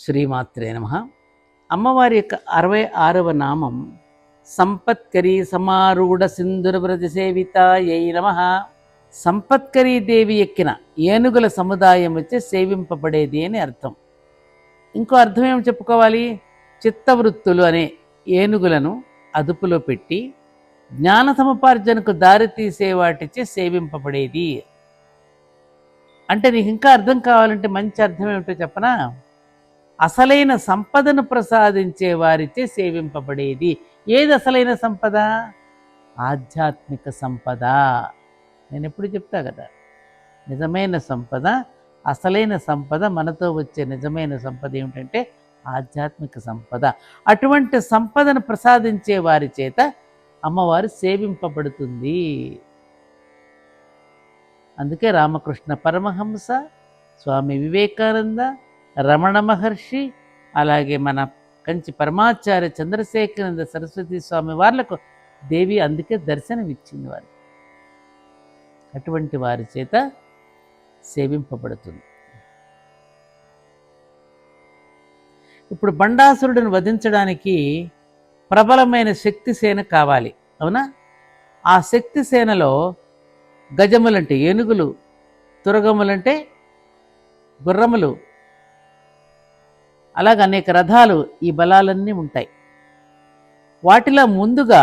శ్రీమాత్రే నమః. అమ్మవారి యొక్క 66వ నామం సంపత్కరీ సమారూఢ సింధురవ్రజ సేవితాయై నమః. సంపత్కరీ దేవి ఎక్కిన ఏనుగుల సముదాయం వచ్చి సేవింపబడేది అని అర్థం. ఇంకో అర్థం ఏమి చెప్పుకోవాలి? చిత్తవృత్తులు అనే ఏనుగులను అదుపులో పెట్టి జ్ఞాన సముపార్జనకు దారితీసే వాటిచే సేవింపబడేది అంటే, నీకు ఇంకా అర్థం కావాలంటే మంచి అర్థం ఏమిటో చెప్పనా? అసలైన సంపదను ప్రసాదించే వారిచే సేవింపబడేది. ఏది అసలైన సంపద? ఆధ్యాత్మిక సంపద. నేను ఎప్పుడు చెప్తా కదా, నిజమైన సంపద, అసలైన సంపద, మనతో వచ్చే నిజమైన సంపద ఏమిటంటే ఆధ్యాత్మిక సంపద. అటువంటి సంపదను ప్రసాదించే వారి చేత అమ్మవారు సేవింపబడుతుంది. అందుకే రామకృష్ణ పరమహంస, స్వామి వివేకానంద, రమణ మహర్షి, అలాగే మన కంచి పరమాచార్య చంద్రశేఖరానంద సరస్వతి స్వామి వార్లకు దేవి అందుకే దర్శనమిచ్చింది. వారికి అటువంటి వారి చేత సేవింపబడుతుంది. ఇప్పుడు బండాసురుడిని వధించడానికి ప్రబలమైన శక్తి సేన కావాలి, అవునా? ఆ శక్తి సేనలో గజములంటే ఏనుగులు, తురగములంటే గుర్రములు, అలాగే అనేక రథాలు, ఈ బలాలన్నీ ఉంటాయి. వాటిలో ముందుగా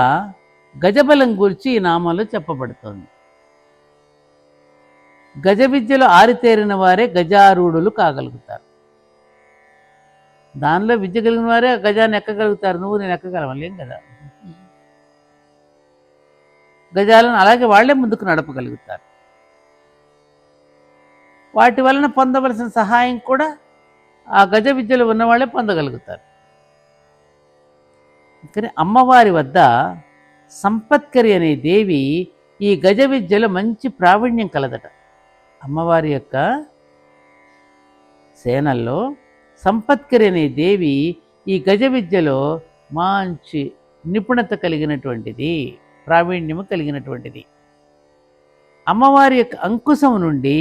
గజబలం గురించి ఈ నామంలో చెప్పబడుతోంది. గజ విద్యలో ఆరితేరిన వారే గజారూఢులు కాగలుగుతారు. దానిలో విద్య కలిగిన వారే గజాన్ని ఎక్కగలుగుతారు. నువ్వు నేను ఎక్కగలవలేం కదా. గజాలను అలాగే వాళ్లే ముందుకు నడపగలుగుతారు. వాటి వలన పొందవలసిన సహాయం కూడా ఆ గజ విద్యలో ఉన్నవాళ్లే పొందగలుగుతారు. కానీ అమ్మవారి వద్ద సంపత్కరి అనే దేవి ఈ గజ విద్యలో మంచి ప్రావీణ్యం కలదట. అమ్మవారి యొక్క సేనల్లో సంపత్కరి అనే దేవి ఈ గజ విద్యలో మంచి నిపుణత కలిగినటువంటిది, ప్రావీణ్యము కలిగినటువంటిది. అమ్మవారి యొక్క అంకుశం నుండి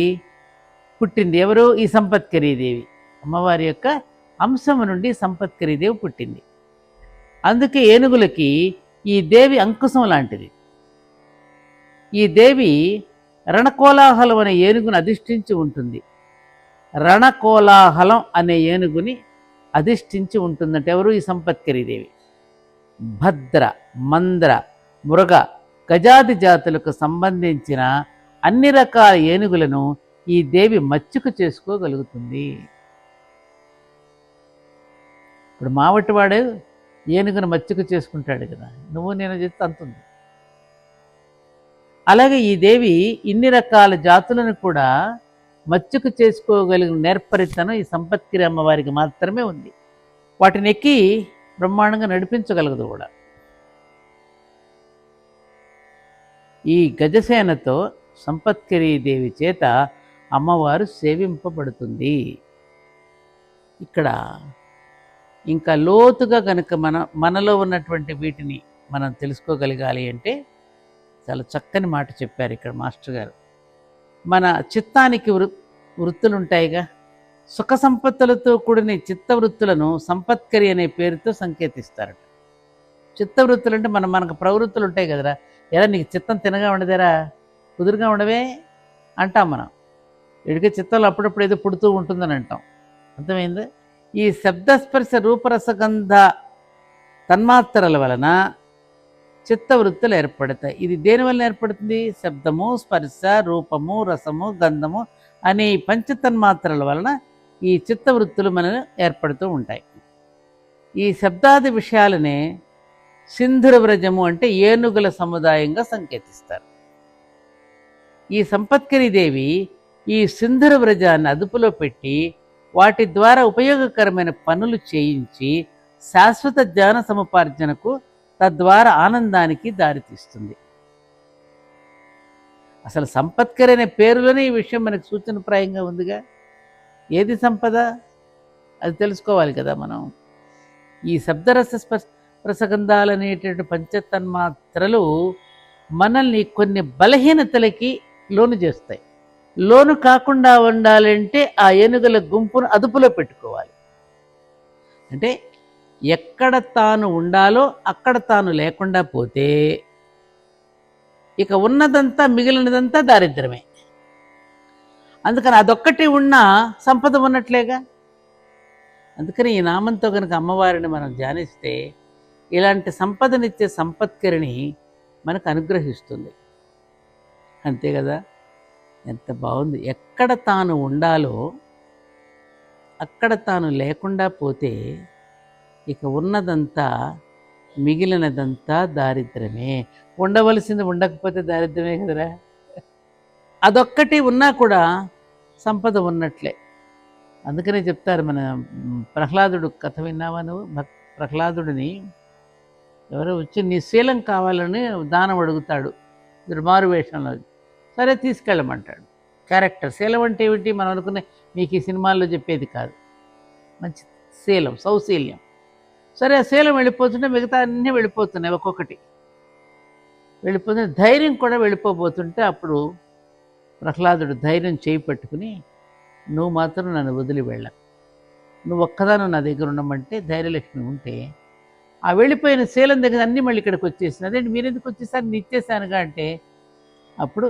పుట్టింది ఎవరు? ఈ సంపత్కరీ దేవి. అమ్మవారి యొక్క అంశము నుండి సంపత్కరీ దేవి పుట్టింది. అందుకే ఏనుగులకి ఈ దేవి అంకుశం లాంటిది. ఈ దేవి రణకోలాహలం అనే ఏనుగుని అధిష్ఠించి ఉంటుంది. రణకోలాహలం అనే ఏనుగుని అధిష్ఠించి ఉంటుందంటే ఎవరు? ఈ సంపత్కరీ దేవి. భద్ర, మంద్ర, మృగ, గజాది జాతులకు సంబంధించిన అన్ని రకాల ఏనుగులను ఈ దేవి మచ్చుకు చేసుకోగలుగుతుంది. ఇప్పుడు మావటివాడు ఏనుగును మచ్చుకు చేసుకుంటాడు కదా, నువ్వు నేను చెప్తే అంతుంది. అలాగే ఈ దేవి ఇన్ని రకాల జాతులను కూడా మచ్చుకు చేసుకోగలిగిన నేర్పరితనం ఈ సంపత్కరి అమ్మవారికి మాత్రమే ఉంది. వాటిని ఎక్కి బ్రహ్మాండంగా నడిపించగలగదు కూడా. ఈ గజసేనతో సంపత్కరీ దేవి చేత అమ్మవారు సేవింపబడుతుంది. ఇక్కడ ఇంకా లోతుగా కనుక మనలో ఉన్నటువంటి వీటిని మనం తెలుసుకోగలగాలి అంటే చాలా చక్కని మాట చెప్పారు ఇక్కడ మాస్టర్ గారు. మన చిత్తానికి వృత్తులు ఉంటాయిగా, సుఖ సంపత్తులతో కూడిన చిత్తవృత్తులను సంపత్కరి అనే పేరుతో సంకేతిస్తారట. చిత్తవృత్తులు అంటే మనకు ప్రవృత్తులు ఉంటాయి కదరా. ఎలా నీకు చిత్తం తినగా ఉండదేరా, కుదురుగా ఉండవే అంటాం మనం. వీడికి చిత్తంలో అప్పుడప్పుడు ఏదో పుడుతూ ఉంటుందని అంటాం. అర్థమైంది? ఈ శబ్దస్పర్శ రూపరసగంధ తన్మాత్రల వలన చిత్తవృత్తులు ఏర్పడతాయి. ఇది దేనివల్ల ఏర్పడుతుంది? శబ్దము, స్పర్శ, రూపము, రసము, గంధము అనే పంచతన్మాత్రల వలన ఈ చిత్తవృత్తులు మనకు ఏర్పడుతూ ఉంటాయి. ఈ శబ్దాది విషయాలనే సింధురవ్రజము అంటే ఏనుగుల సముదాయంగా సంకేతిస్తారు. ఈ సంపత్కరీ దేవి ఈ సింధురవ్రజాన్ని అదుపులో పెట్టి వాటి ద్వారా ఉపయోగకరమైన పనులు చేయించి శాశ్వత జ్ఞాన సముపార్జనకు, తద్వారా ఆనందానికి దారితీస్తుంది. అసలు సంపత్కరి అనే పేరులోనే ఈ విషయం మనకు సూచనప్రాయంగా ఉందిగా. ఏది సంపద? అది తెలుసుకోవాలి కదా మనం. ఈ శబ్దరస రసగంధాలు అనేటువంటి పంచతన్మాత్రలు మనల్ని కొన్ని బలహీనతలకి లోను చేస్తాయి. లోను కాకుండా ఉండాలంటే ఆ ఏనుగుల గుంపును అదుపులో పెట్టుకోవాలి. అంటే ఎక్కడ తాను ఉండాలో అక్కడ తాను లేకుండా పోతే ఇక ఉన్నదంతా మిగిలినదంతా దారిద్ర్యమే. అందుకని అదొక్కటి ఉన్నా సంపద ఉన్నట్లేగా. అందుకని ఈ నామంతో కనుక అమ్మవారిని మనం ధ్యానిస్తే ఇలాంటి సంపదనిచ్చే సంపత్కరిణి మనకు అనుగ్రహిస్తుంది. అంతే కదా. ఎంత బాగుంది. ఎక్కడ తాను ఉండాలో అక్కడ తాను లేకుండా పోతే ఇక ఉన్నదంతా మిగిలినదంతా దారిద్ర్యమే. ఉండవలసింది ఉండకపోతే దారిద్ర్యమే కదరా. అదొక్కటి ఉన్నా కూడా సంపద ఉన్నట్లే. అందుకనే చెప్తారు మన ప్రహ్లాదుడు కథ విన్నావా నువ్వు? ప్రహ్లాదుడిని ఎవరో వచ్చి నీ శీలం కావాలని దానం అడుగుతాడు మారు వేషంలో. సరే తీసుకెళ్ళమంటాడు. క్యారెక్టర్ శీలం అంటే ఏమిటి మనం అనుకునే మీకు ఈ సినిమాల్లో చెప్పేది కాదు. మంచి శీలం, సౌశీల్యం. సరే ఆ శీలం వెళ్ళిపోతుంటే మిగతా అన్నీ వెళ్ళిపోతున్నాయి, ఒక్కొక్కటి వెళ్ళిపోతుంది. ధైర్యం కూడా వెళ్ళిపోబోతుంటే అప్పుడు ప్రహ్లాదుడు ధైర్యం చేయి పట్టుకుని, నువ్వు మాత్రం నన్ను వదిలి వెళ్ళకు, నువ్వు ఒక్కదాను నా దగ్గర ఉండమంటే ధైర్యలక్ష్మి ఉంటే ఆ వెళ్ళిపోయిన శీలం దగ్గర అన్నీ మళ్ళీ ఇక్కడికి వచ్చేసింది. అదేంటి మీరెందుకు వచ్చేసారు, నేను ఇచ్చేసానుగా అంటే అప్పుడు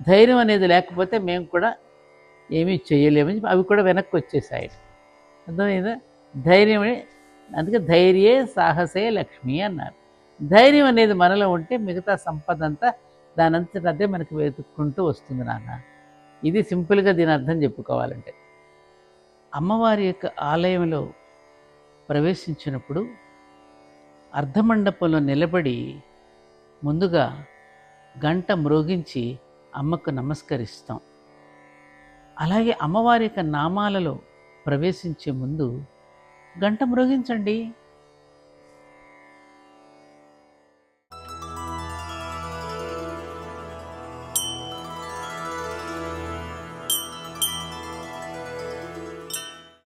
ధైర్యం అనేది లేకపోతే మేము కూడా ఏమీ చేయలేమని అవి కూడా వెనక్కి వచ్చేసాయి. అర్థమైందా? ధైర్యమే. అందుకే ధైర్యే సాహసే లక్ష్మి అన్నారు. ధైర్యం అనేది మనలో ఉంటే మిగతా సంపద అంతా దానంతట అదే మనకి వెతుక్కుంటూ వస్తుంది నాన్న. ఇది సింపుల్గా దీని అర్థం చెప్పుకోవాలంటే. అమ్మవారి యొక్క ఆలయంలో ప్రవేశించినప్పుడు అర్ధమండపంలో నిలబడి ముందుగా గంట మ్రోగించి అమ్మకు నమస్కరిస్తాం. అలాగే అమ్మవారి యొక్క నామాలలో ప్రవేశించే ముందు గంట మ్రోగించండి.